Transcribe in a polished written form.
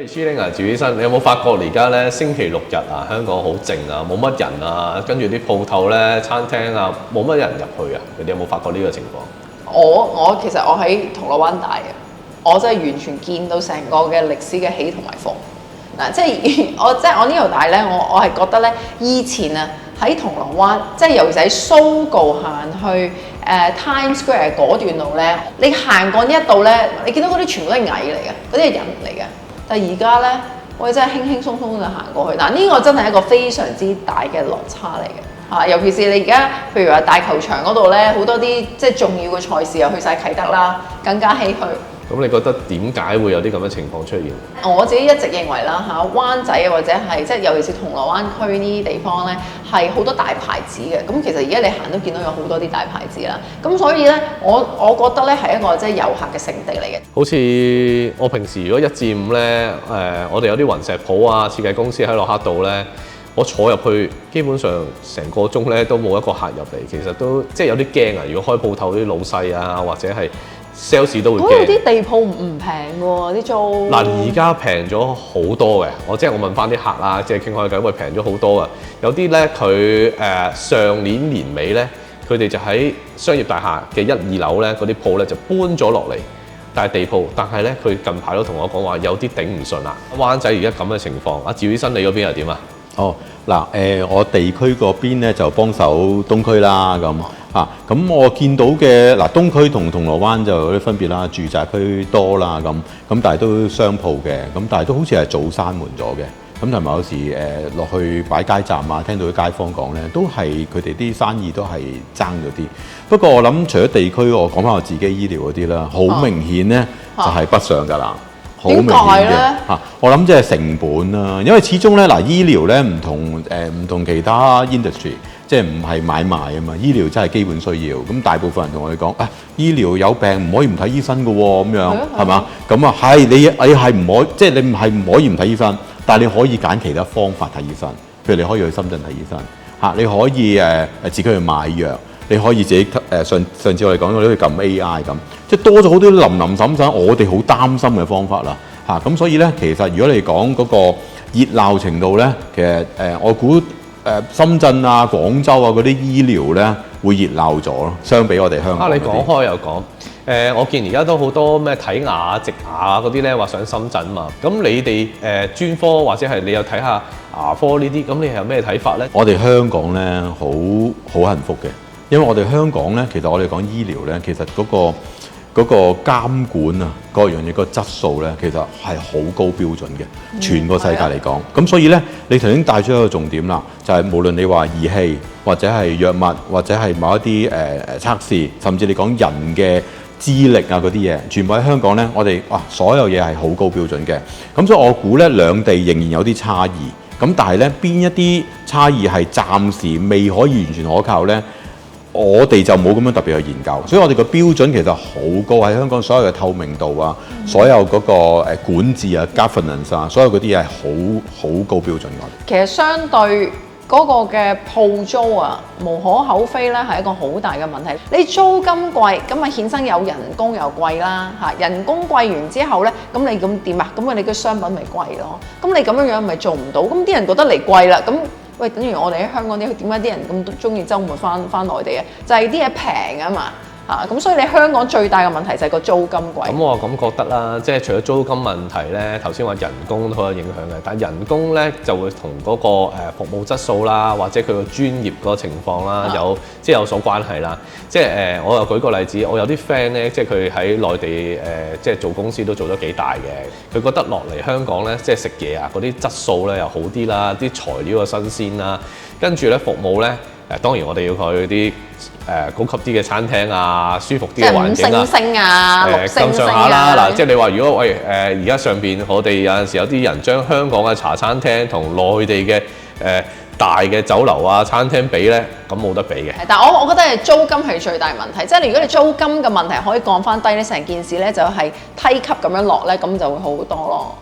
喂，Chiling啊，趙醫生，你有冇發覺而家咧星期六日啊，香港好靜啊，冇乜人啊，跟住啲鋪頭咧、餐廳啊，冇乜人入去啊？你有冇發覺呢個情況？我其實我喺銅鑼灣大嘅，我真係完全見到成個嘅歷史嘅起同埋伏。嗱，即係我呢度大咧，我係覺得咧，以前啊喺銅鑼灣，即係尤其是喺 Sogo 行去Times Square 嗰段路咧，你行過呢一度咧，你見到嗰啲全部都係蟻嚟嘅，嗰啲係人嚟嘅。但係而家咧，我哋真係輕輕鬆鬆就行過去。嗱，呢個真係一個非常之大嘅落差嚟嘅嚇，尤其是你而家譬如話大球場嗰度咧，好多啲即係重要嘅賽事又去晒啟德啦，更加唏噓。咁你覺得點解會有啲咁嘅情況出現？我自己一直認為啦嚇，灣仔或者係即係尤其是銅鑼灣區呢啲地方咧，係好多大牌子嘅。咁其實而家你行都見到有好多啲大牌子啦。咁所以咧，我覺得咧係一個即係遊客嘅聖地嚟嘅。好似我平時如果1至5咧，我哋有啲雲石鋪啊、設計公司喺駱克道咧，我坐入去基本上成個鐘咧都冇一個客入嚟，其實都即係有啲驚啊！如果開鋪頭啲老細啊，或者係 sales 都會驚。嗰度啲地鋪唔平喎，啲租。嗱，而家平咗好多嘅，我問翻啲客啦，即係傾開偈，喂，平咗好多啊！有啲咧佢上年年尾咧，佢哋就喺商業大廈嘅1、2樓咧，嗰啲鋪咧就搬咗落嚟，但係地鋪，但係咧佢近排都同我講話有啲頂唔順啦。灣仔而家咁嘅情況，阿趙醫生你嗰邊又點啊？哦，嗱，我地區嗰邊咧就幫手東區啦，咁我見到嘅嗱，東區同銅鑼灣就有啲分別啦，住宅區多啦，咁但係都商鋪嘅，咁但係都好似係早閂門咗嘅，咁同埋有時落去擺街站啊，聽到啲街坊講咧，都係佢哋啲生意都係爭咗啲。不過我諗除咗地區，我講翻我自己醫療嗰啲啦，好明顯咧就係北上㗎啦。好明顯嘅嚇，我諗即係成本啦，因為始終咧嗱，醫療咧唔同其他 industry， 即係唔係買賣啊嘛，醫療真係基本需要。咁大部分人同我哋講，醫療有病唔可以唔睇醫生㗎喎，咁樣係嘛？咁啊係你係唔可，即係你係唔可以唔睇醫生，但係你可以揀其他方法睇醫生，譬如你可以去深圳睇醫生嚇，你可以自己去買藥。你可以自己上次我哋講咗，你可以撳 AI 咁，即係多咗好多林林總總，我哋好擔心嘅方法啦嚇。咁所以咧，其實如果你講嗰個熱鬧程度咧，其實我估深圳啊、廣州啊嗰啲醫療咧會熱鬧咗咯，相比我哋香港。你講開又講，我見而家都好多咩睇牙、植牙嗰啲咧話上深圳嘛。咁你哋專科或者係你有睇下牙科呢啲，咁你係有咩睇法咧？我哋香港咧好幸福嘅。因為我哋香港咧，其實我哋講醫療咧，其實嗰個監管啊，各樣嘢個質素咧，其實係好高標準嘅，全個世界嚟講。咁所以咧，你頭先帶出一個重點啦，就係無論你話儀器，或者係藥物，或者係某一啲測試，甚至你講人嘅資歷啊嗰啲嘢，全部喺香港咧，我哋所有嘢係好高標準嘅。咁所以我估咧，兩地仍然有啲差異。咁但係咧，邊一啲差異係暫時未可以完全可靠咧？我哋就冇咁樣特別去研究，所以我哋個標準其實好高，喺香港所有嘅透明度啊，所有嗰個管治啊、governance 啊，所有嗰啲嘢係好高標準嘅。其實相對嗰個嘅鋪租啊，無可厚非咧，係一個好大嘅問題。你租金貴，咁啊衍生有人工又貴啦嚇，人工貴完之後咧，咁你咁點啊？咁你嘅商品咪貴咯？咁你咁樣咪做唔到？咁啲人覺得你貴啦，咁。喂，等於我哋喺香港啲，點解啲人咁中意週末翻內地啊？就係啲嘢平啊嘛嚇，咁所以你香港最大嘅問題就係個租金貴。咁我咁覺得啦，即係除咗租金問題咧，頭先話人工都好有影響嘅，但係人工咧就會同嗰個服務質素啦，或者佢個專業嗰個情況啦，有所關係啦。即係我又舉個例子，我有啲 friend 咧，即係佢喺內地即係做公司都做咗幾大嘅，佢覺得落嚟香港咧，即係食嘢啊嗰啲質素咧又好啲啦，啲材料又新鮮啦，跟住咧服務咧當然我哋要去啲高級啲嘅餐廳啊，舒服啲嘅環境啦，五星啊，六星咁上下啦。嗱，即係你話如果而家上邊我哋有陣時有啲人將香港嘅茶餐廳同內地嘅大嘅酒樓啊、餐廳比咧，咁冇得比嘅。但係我覺得係租金係最大問題，即係如果你租金嘅問題可以降翻低咧，成件事咧就係梯級咁樣落咧，咁就會好好多咯。